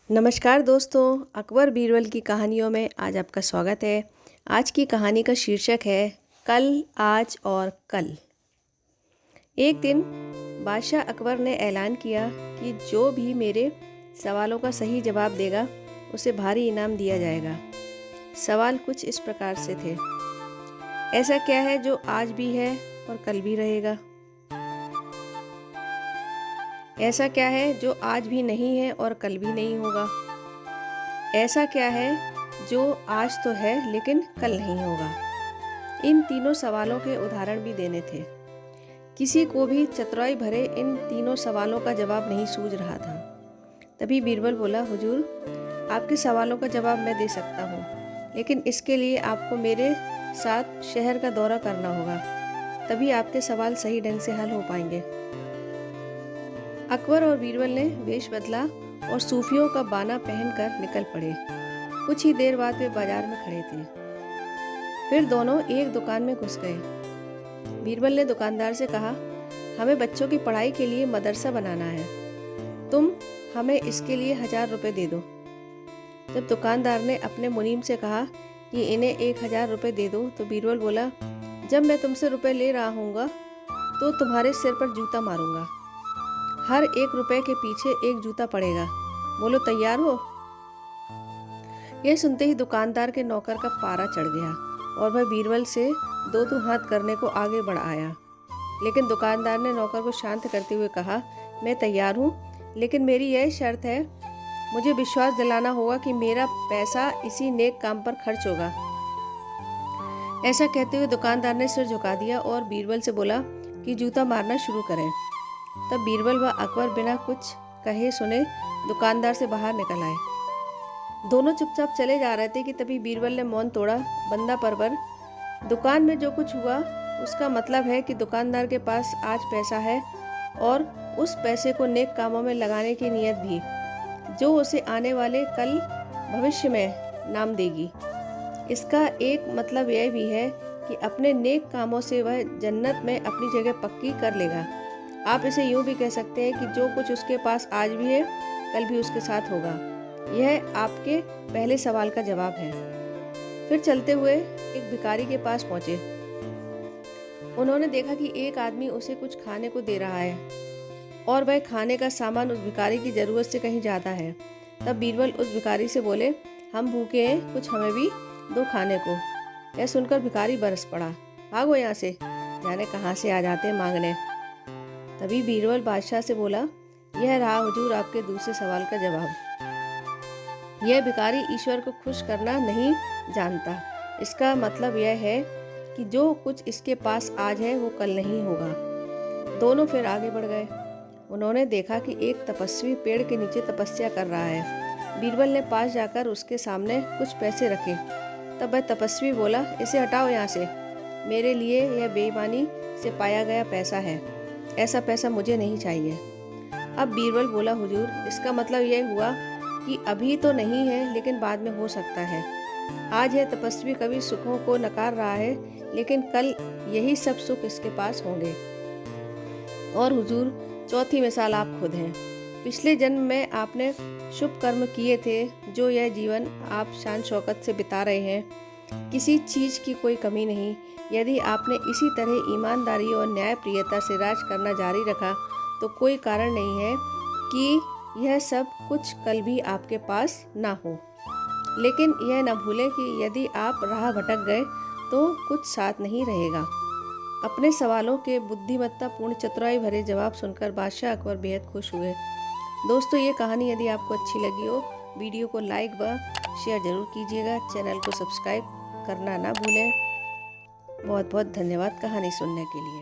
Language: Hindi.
नमस्कार दोस्तों, अकबर बीरबल की कहानियों में आज आपका स्वागत है। आज की कहानी का शीर्षक है कल, आज और कल। एक दिन बादशाह अकबर ने ऐलान किया कि जो भी मेरे सवालों का सही जवाब देगा उसे भारी इनाम दिया जाएगा। सवाल कुछ इस प्रकार से थे। ऐसा क्या है जो आज भी है और कल भी रहेगा? ऐसा क्या है जो आज भी नहीं है और कल भी नहीं होगा? ऐसा क्या है जो आज तो है लेकिन कल नहीं होगा? इन तीनों सवालों के उदाहरण भी देने थे। किसी को भी चतुराई भरे इन तीनों सवालों का जवाब नहीं सूझ रहा था। तभी बीरबल बोला, हुजूर, आपके सवालों का जवाब मैं दे सकता हूँ, लेकिन इसके लिए आपको मेरे साथ शहर का दौरा करना होगा। तभी आपके सवाल सही ढंग से हल हो पाएंगे। अकबर और बीरबल ने वेश बदला और सूफियों का बाना पहनकर निकल पड़े। कुछ ही देर बाद वे बाजार में खड़े थे। फिर दोनों एक दुकान में घुस गए। बीरबल ने दुकानदार से कहा, हमें बच्चों की पढ़ाई के लिए मदरसा बनाना है, तुम हमें इसके लिए 1000 रुपये दे दो। जब दुकानदार ने अपने मुनीम से कहा कि इन्हें 1000 रुपये दे दो, तो बीरबल बोला, जब मैं तुमसे रुपए ले रहा हूँगा तो तुम्हारे सिर पर जूता मारूंगा। हर 1 रुपए के पीछे 1 जूता पड़ेगा। बोलो, तैयार हो? यह सुनते ही दुकानदार के नौकर का पारा चढ़ गया और वह बीरबल से दो हाथ करने को आगे बढ़ आया। लेकिन दुकानदार ने नौकर को शांत करते हुए कहा, मैं तैयार हूँ, लेकिन मेरी यह शर्त है, मुझे विश्वास दिलाना होगा कि मेरा पैसा इसी नेक काम पर खर्च होगा। ऐसा कहते हुए दुकानदार ने सिर झुका दिया और बीरबल से बोला कि जूता मारना शुरू करें। तब बीरबल व अकबर बिना कुछ कहे सुने दुकानदार से बाहर निकल आए। दोनों चुपचाप चले जा रहे थे कि तभी बीरबल ने मौन तोड़ा, बंदा परवर, दुकान में जो कुछ हुआ उसका मतलब है कि दुकानदार के पास आज पैसा है और उस पैसे को नेक कामों में लगाने की नीयत भी, जो उसे आने वाले कल भविष्य में नाम देगी। इसका एक मतलब यह भी है कि अपने नेक कामों से वह जन्नत में अपनी जगह पक्की कर लेगा। आप इसे यूं भी कह सकते हैं कि जो कुछ उसके पास आज भी है, कल भी उसके साथ होगा। यह आपके पहले सवाल का जवाब है। फिर चलते हुए एक भिखारी के पास पहुंचे। उन्होंने देखा कि एक आदमी उसे कुछ खाने को दे रहा है और वह खाने का सामान उस भिखारी की जरूरत से कहीं ज़्यादा है। तब बीरबल उस भिखारी से बोले, हम भूखे हैं, कुछ हमें भी दो खाने को। यह सुनकर भिखारी बरस पड़ा, भागो यहाँ से, जाने कहाँ से आ जाते हैं मांगने। तभी बीरबल बादशाह से बोला, यह रहा हुजूर आपके दूसरे सवाल का जवाब। यह भिखारी ईश्वर को खुश करना नहीं जानता। इसका मतलब यह है कि जो कुछ इसके पास आज है वो कल नहीं होगा। दोनों फिर आगे बढ़ गए। उन्होंने देखा कि एक तपस्वी पेड़ के नीचे तपस्या कर रहा है। बीरबल ने पास जाकर उसके सामने कुछ पैसे रखे। तब वह तपस्वी बोला, इसे हटाओ यहाँ से, मेरे लिए यह बेईमानी से पाया गया पैसा है, ऐसा पैसा मुझे नहीं चाहिए। अब बीरबल बोला, हुजूर, इसका मतलब यह हुआ कि अभी तो नहीं है लेकिन बाद में हो सकता है। आज यह तपस्वी कभी सुखों को नकार रहा है, लेकिन कल यही सब सुख इसके पास होंगे। और हुजूर, चौथी मिसाल आप खुद हैं। पिछले जन्म में आपने शुभ कर्म किए थे, जो यह जीवन आप शान शौकत से बिता रहे हैं। किसी चीज़ की कोई कमी नहीं। यदि आपने इसी तरह ईमानदारी और न्यायप्रियता से राज करना जारी रखा तो कोई कारण नहीं है कि यह सब कुछ कल भी आपके पास ना हो। लेकिन यह न भूलें कि यदि आप राह भटक गए तो कुछ साथ नहीं रहेगा। अपने सवालों के बुद्धिमत्तापूर्ण चतुराई भरे जवाब सुनकर बादशाह अकबर बेहद खुश हुए। दोस्तों, ये कहानी यदि आपको अच्छी लगी हो, वीडियो को लाइक व शेयर जरूर कीजिएगा। चैनल को सब्सक्राइब करना ना भूलें। बहुत बहुत धन्यवाद कहानी सुनने के लिए।